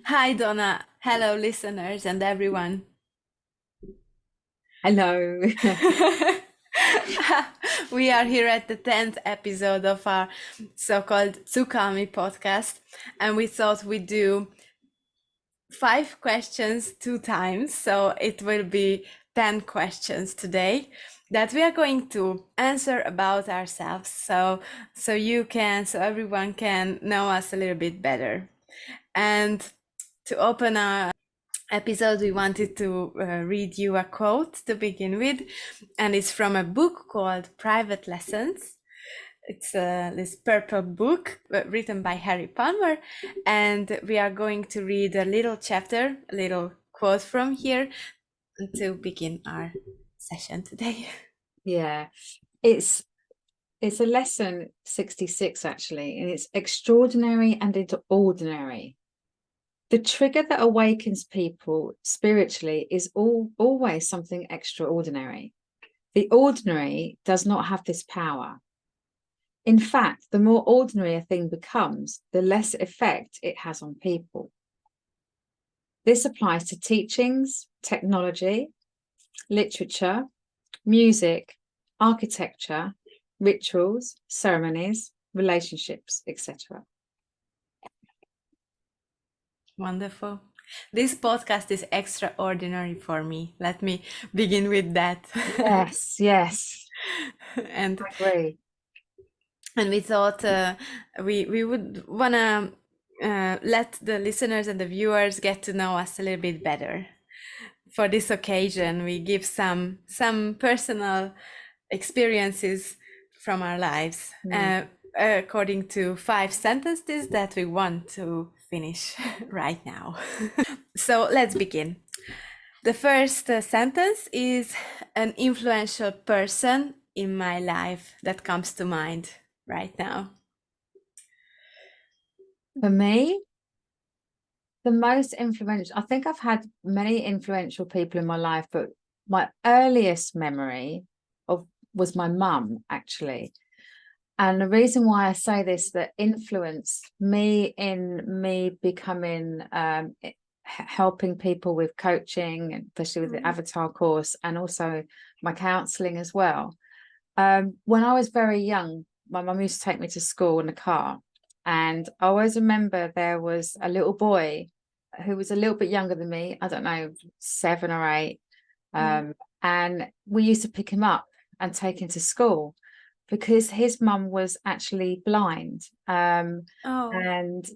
Hi, Donna. Hello, listeners and everyone. Hello. We are here at the 10th episode of our so-called Tsu-calm-i podcast, and we thought we'd do 5 questions 2 times, so it will be 10 questions today that we are going to answer about ourselves, so everyone can know us a little bit better. And to open our episode, we wanted to read you a quote to begin with, and it's from a book called Private Lessons. It's this purple book written by Harry Palmer, and we are going to read a little chapter, a little quote from here to begin our session today. Yeah, it's it's a lesson 66 actually, and it's extraordinary and into ordinary. The trigger that awakens people spiritually is always something extraordinary. The ordinary does not have this power. In fact, the more ordinary a thing becomes, the less effect it has on people. This applies to teachings, technology, literature, music, architecture, rituals, ceremonies, relationships, etc. Wonderful. This podcast is extraordinary for me. Let me begin with that. Yes, yes, and I agree. and we thought we would wanna let the listeners and the viewers get to know us a little bit better. For this occasion, we give some personal experiences from our lives, Mm. according to 5 sentences that we want to finish right now. So let's begin. The first sentence is an influential person in my life that comes to mind right now. For me, the most influential, I think I've had many influential people in my life, but my earliest memory of was my mum, actually. And the reason why I say this, that influenced me in me becoming helping people with coaching, especially with the Avatar course, and also my counselling as well. When I was very young, my mum used to take me to school in the car, and I always remember there was a little boy who was a little bit younger than me. I don't know, 7 or 8, Mm. and we used to pick him up and take him to school because his mum was actually blind, Oh. and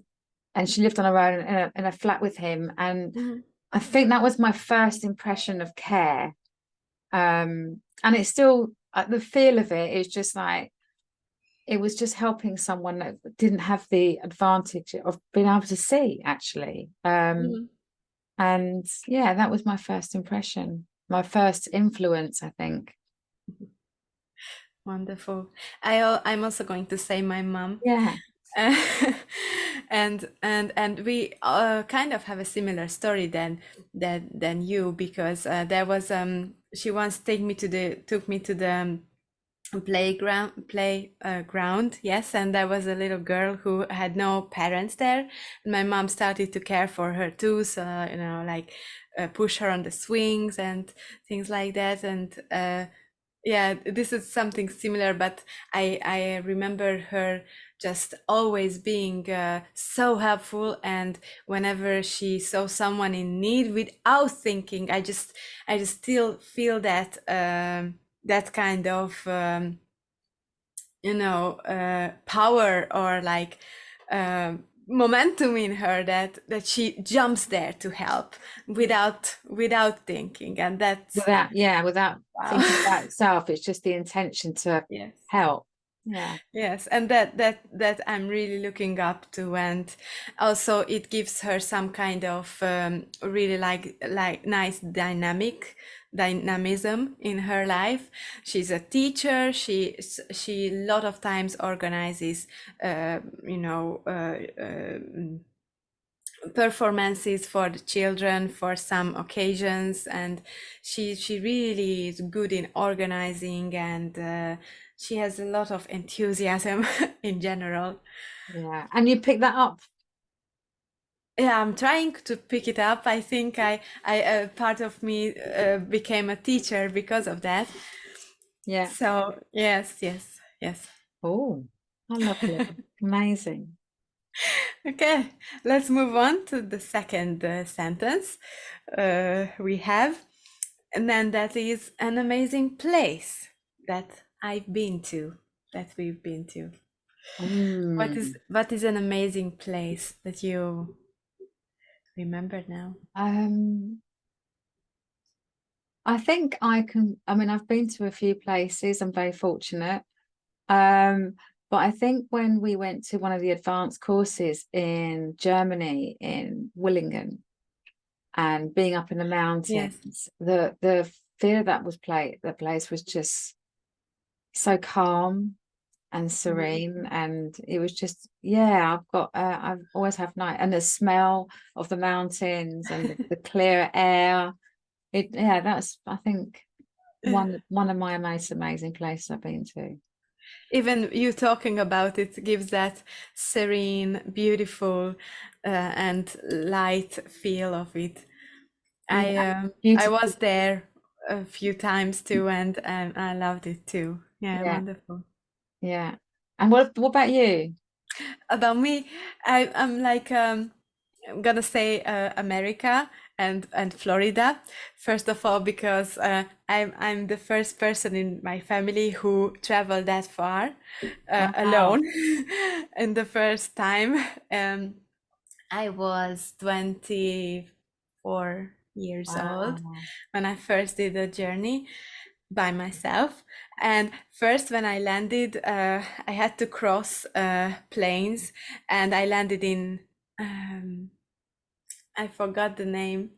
she lived on her own in a flat with him. And Mhm. I think that was my first impression of care. And it's still the feel of it is just like it was just helping someone that didn't have the advantage of being able to see, actually. Mhm. And yeah, that was my first impression, my first influence, I think. Wonderful. I'm also going to say my mom. Yeah. Uh, and we kind of have a similar story than you, because there was she once took me to the playground, yes, and there was a little girl who had no parents there, and my mom started to care for her too, so like push her on the swings and things like that. And yeah, this is something similar, but I remember her just always being so helpful, and whenever she saw someone in need without thinking, I just still feel that that kind of power, or like momentum in her, that she jumps there to help without thinking, and that's Without wow. thinking about itself, it's just the intention to Yes. help. Yeah. Yes, and that I'm really looking up to, and also it gives her some kind of really like nice dynamism in her life. She's a teacher. She a lot of times organizes, uh, you know, performances for the children for some occasions, and she really is good in organizing, and she has a lot of enthusiasm in general. Yeah. And you pick that up. Yeah, I'm trying to pick it up. I think part of me became a teacher because of that. Yeah. So yes, yes, yes. Oh, I love it. Amazing. Okay, let's move on to the second sentence we have, and then that is an amazing place that I've been to, that we've been to. Mm. What is an amazing place that you remember now? I think I can, I mean, I've been to a few places. I'm very fortunate. Um, but I think when we went to one of the advanced courses in Germany, in Willingen, and being up in the Yes. mountains, the feel that was the place was just so calm and serene, and it was just, yeah, I've always have night, and the smell of the mountains and the clear air. Yeah, that's, I think, one of my most amazing places I've been to. Even you talking about it gives that serene, beautiful, and light feel of it. Yeah, I beautiful. was there a few times too, and I loved it too. Yeah, Yeah, wonderful. yeah. And what about you? About me, I'm like I'm gonna say America and Florida. First of all, because I'm the first person in my family who traveled that far Wow, alone, and the first time I was 24 years old wow. when I first did the journey by myself. And first, when I landed, I had to cross plains, and I landed in, I forgot the name,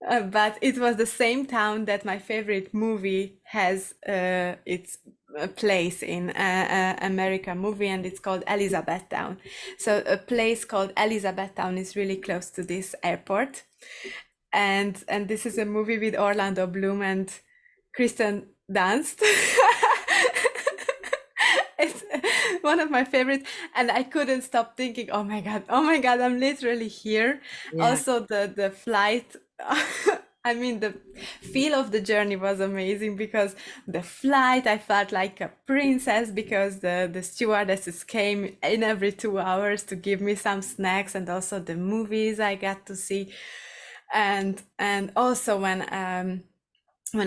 but it was the same town that my favorite movie has its place in, American movie, and it's called Elizabethtown. So a place called Elizabethtown is really close to this airport, and this is a movie with Orlando Bloom and Kristen Dunst. It's one of my favorites, and I couldn't stop thinking, oh my God, I'm literally here. Yeah, Also, the flight, I mean, the feel of the journey was amazing because the flight, I felt like a princess because the stewardesses came in every 2 hours to give me some snacks, and also the movies I got to see. And also when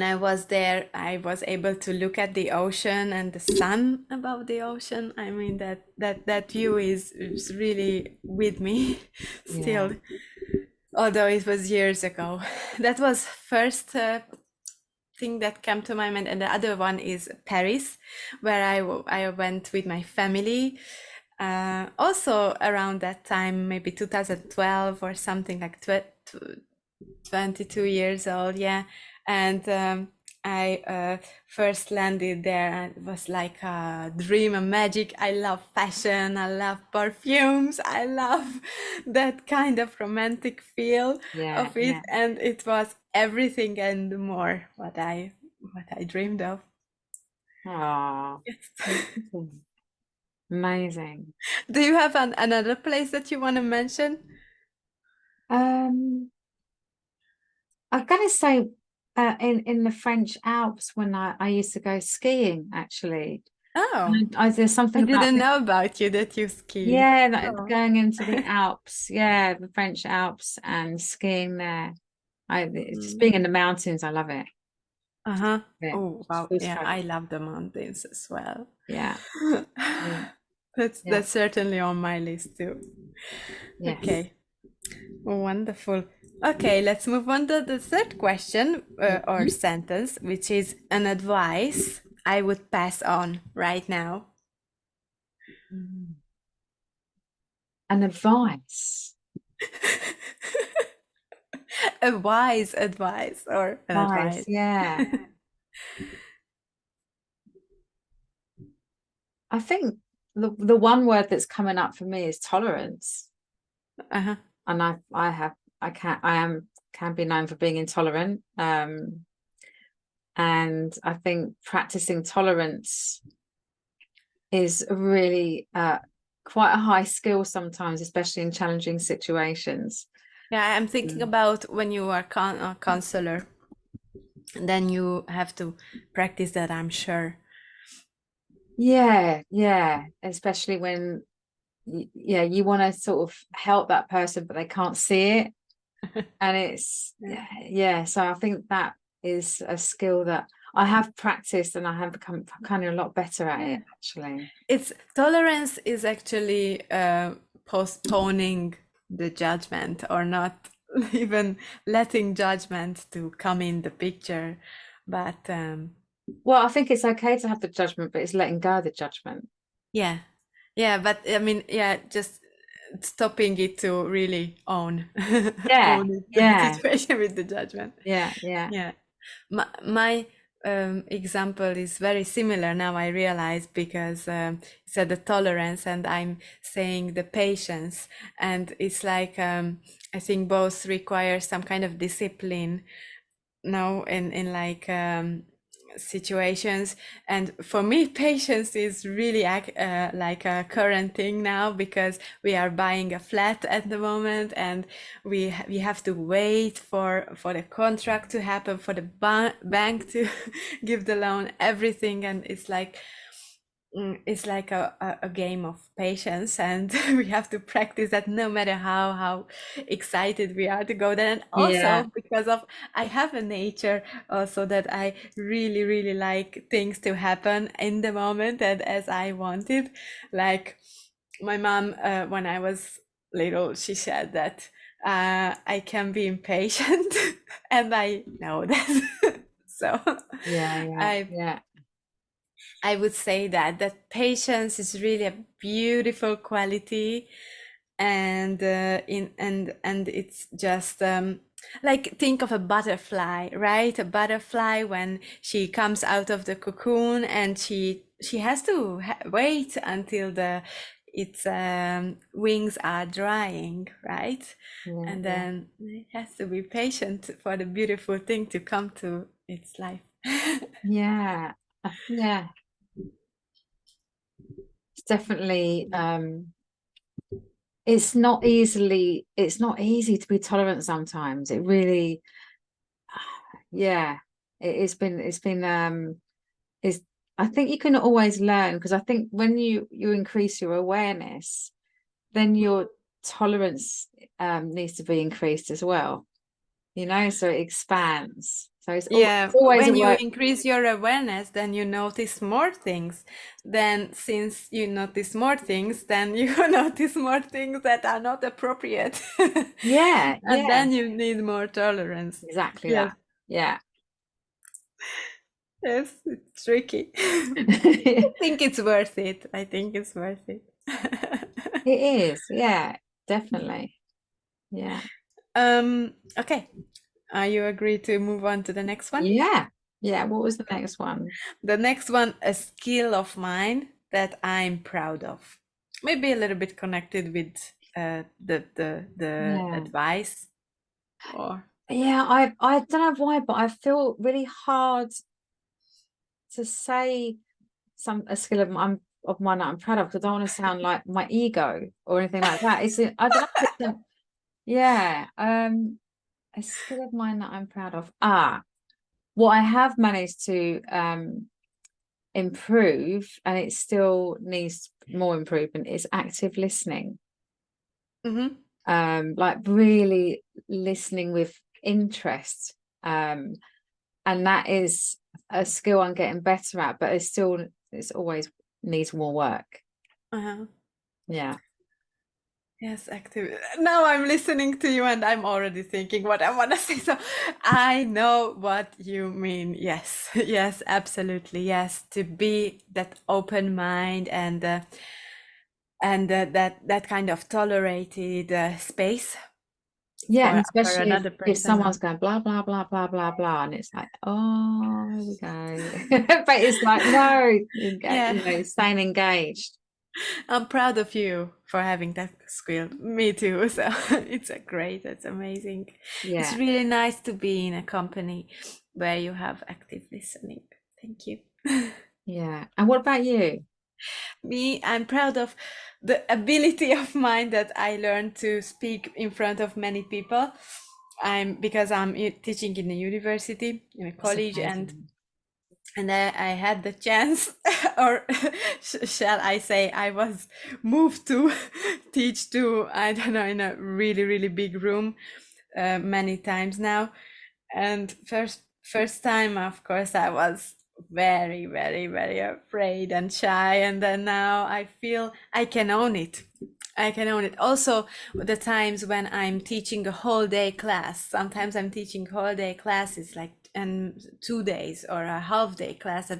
I was there, I was able to look at the ocean and the sun above the ocean. I mean, that view is really with me yeah, still, although it was years ago. That was first thing that came to my mind, and the other one is Paris, where I went with my family. Also around that time, maybe 2012 or something, like 22 years old, yeah. And I first landed there, and it was like a dream, a magic. I love fashion, I love perfumes, I love that kind of romantic feel yeah, of it, yeah. and it was everything and more what I dreamed of. Oh, amazing. Do you have another place that you want to mention? Um, I've got to say, in the French Alps when I used to go skiing, actually. Oh, There's I something about didn't the, know about you that you ski. yeah, that Oh. going into the Alps, yeah, the French Alps and skiing there. It's just Mm. being in the mountains. I love it. Uh-huh. Yeah, Oh, wow. full Yeah, strength. I love the mountains as well. Yeah, yeah, yeah, That's certainly on my list too. yes. Okay, wonderful. Okay, let's move on to the third question or Mhm. sentence, which is an advice I would pass on right now. Mm. An advice. A wise advice or an Advice, advice. yeah. I think the one word that's coming up for me is tolerance. Uh-huh. And I am can be known for being intolerant. And I think practicing tolerance is really quite a high skill sometimes, especially in challenging situations. Yeah, I'm thinking about when you are a counselor, then you have to practice that, I'm sure. Yeah, yeah, especially when yeah, you want to sort of help that person, but they can't see it. And it's, Yeah. yeah, so I think that is a skill that I have practiced and I have become kind of a lot better at Yeah. it, actually. It's tolerance is actually postponing the judgment, or not even letting judgment to come in the picture. But Well, I think it's okay to have the judgment, but it's letting go of the judgment. yeah, yeah, but I mean, yeah, just stopping it to really own Yeah, own it, the yeah, situation with the judgment. yeah, yeah, Yeah, my example is very similar now, I realize, because you said the tolerance and I'm saying the patience, and it's like I think both require some kind of discipline now in like situations. And for me, patience is really like a current thing now, because we are buying a flat at the moment, and we have to wait for the contract to happen, for the bank to give the loan, everything. And it's like a game of patience, and we have to practice that, no matter how excited we are to go there. And yeah, also because of, I have a nature also that I really like things to happen in the moment and as I wanted. Like my mom, when I was little, she said that I can be impatient and I know that. So yeah, yeah, I yeah, I would say that patience is really a beautiful quality, and and it's just like, think of a butterfly, right? A butterfly, when she comes out of the cocoon, and she has to wait until the its wings are drying, right? yeah, And yeah, then it has to be patient for the beautiful thing to come to its life. yeah, yeah. It's definitely it's not easy to be tolerant sometimes. It really, yeah, it's been is I think you can always learn, because I think when you increase your awareness, then your tolerance needs to be increased as well, so it expands. So it's Yeah, always a when you work. increase your awareness, then you notice more things. Then, since you notice more things, then you notice more things that are not appropriate. Yeah, And yeah, then you need more tolerance. exactly Yes, that. Yeah. yes, it's tricky. I think it's worth it. I think it's worth it. It is, yeah, definitely. Yeah. Okay. Are you agree to move on to the next one? Yeah. Yeah. What was the next one? The next one, a skill of mine that I'm proud of. Maybe a little bit connected with the Yeah. advice, or Yeah, I don't know why, but I feel really hard to say a skill of mine that I'm proud of, because I don't want to sound like my ego or anything like that. I don't know if yeah, a skill of mine that I'm proud of. What I have managed to improve, and it still needs more improvement, is active listening. mm-hmm. Like really listening with interest. And that is a skill I'm getting better at, but it's always needs more work. Uh-huh. Yeah. Yes, active. Now I'm listening to you and I'm already thinking what I want to say. So I know what you mean. Yes, yes, absolutely. Yes, to be that open mind, and that kind of tolerated space Yeah, and for especially another if person. someone's going blah blah blah blah blah blah, and it's like, oh, here we go. But it's like, no, Yeah, staying engaged. I'm proud of you for having that skill. Me too. So it's a great, it's amazing. It's Yeah, really nice to be in a company where you have active listening. Thank you. yeah. And what about you? Me, I'm proud of the ability of mine that I learned to speak in front of many people. Because I'm teaching in a university, in a That's college, amazing. and I had the chance, or shall I say, I was moved to teach to, I don't know, in a really, really big room many times now. And first time, of course, I was very, very, very afraid and shy. And then now I feel I can own it. I can own it. Also, the times when I'm teaching a whole day class, sometimes I'm teaching whole day classes like and 2 days or a half day class,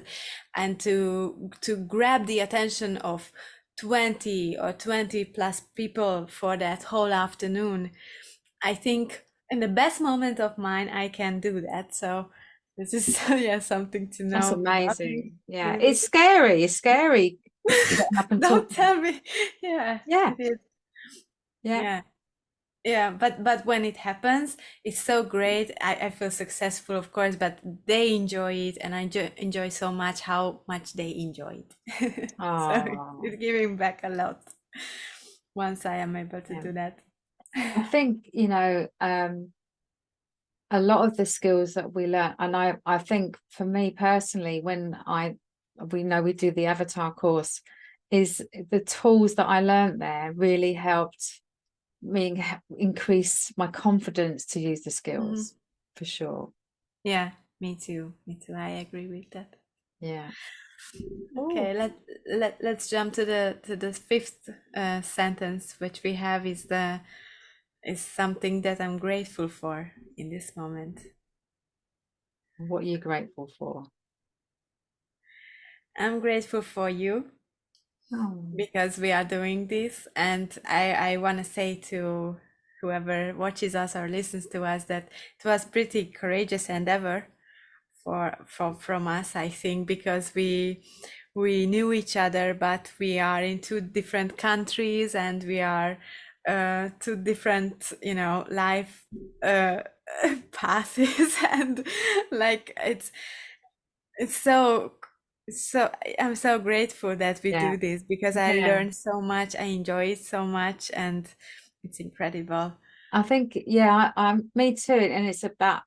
and to grab the attention of 20 or 20 plus people for that whole afternoon. I think in the best moment of mine, I can do that. So this is yeah, something to That's know about me. amazing. Yeah, Really. it's scary. It's scary getting up and Don't talking. tell me. Yeah, Yeah, it is. yeah. Yeah. Yeah, but when it happens, it's so great. I feel successful, of course, but they enjoy it, and I enjoy so much how much they enjoy it. So Oh, it's giving back a lot once I am able to yeah. do that. I think, a lot of the skills that we learn, and I think for me personally, when we do the avatar course, is the tools that I learned there really helped me increase my confidence to use the Mhm. skills for sure. Yeah, me too. Me too. I agree with that. Yeah. Oh, Okay, let's jump to the fifth sentence, which we have is something that I'm grateful for in this moment. what are you grateful for? I'm grateful for you Oh, because we are doing this, and I want to say to whoever watches us or listens to us that it was pretty courageous endeavor from us, I think, because we knew each other, but we are in two different countries, and we are two different, life uh, paths, and like it's so I'm so grateful that we yeah. do this because I Yeah. learned so much, I enjoy it so much, and it's incredible. I think, yeah, I'm me too. And it's about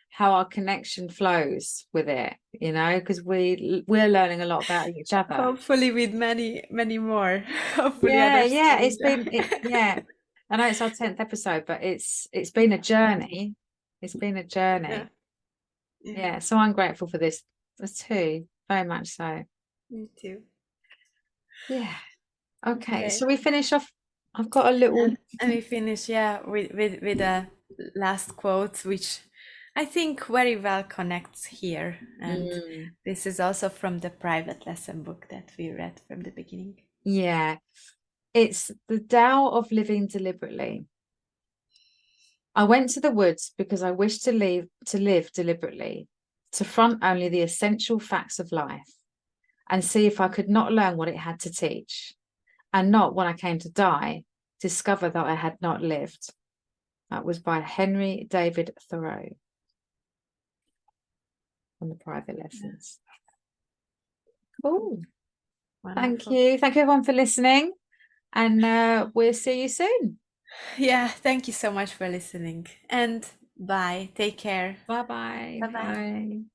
how our connection flows with it, because we're learning a lot about each other. Hopefully with many, many more. Hopefully Yeah, others yeah. to It's been enjoy. it, yeah. I know it's our 10th episode, but it's been a journey. It's been a Yeah, journey. yeah, Yeah. So I'm grateful for this too, very much so. me too. Yeah. Okay. Okay. So we finish off. I've got a little. And we finish, yeah, with a last quote, which I think very well connects here. And Mm, this is also from the private lesson book that we read from the beginning. yeah. It's the Tao of living deliberately. I went to the woods because I wished to live deliberately, to front only the essential facts of life, and see if I could not learn what it had to teach, and not, when I came to die, discover that I had not lived. That was by Henry David Thoreau on the private Yeah, lessons. Cool. Thank wonderful. you. Thank you everyone for listening, and we'll see you soon. Yeah, thank you so much for listening. And bye. Take care. Bye-bye. Bye bye. Bye.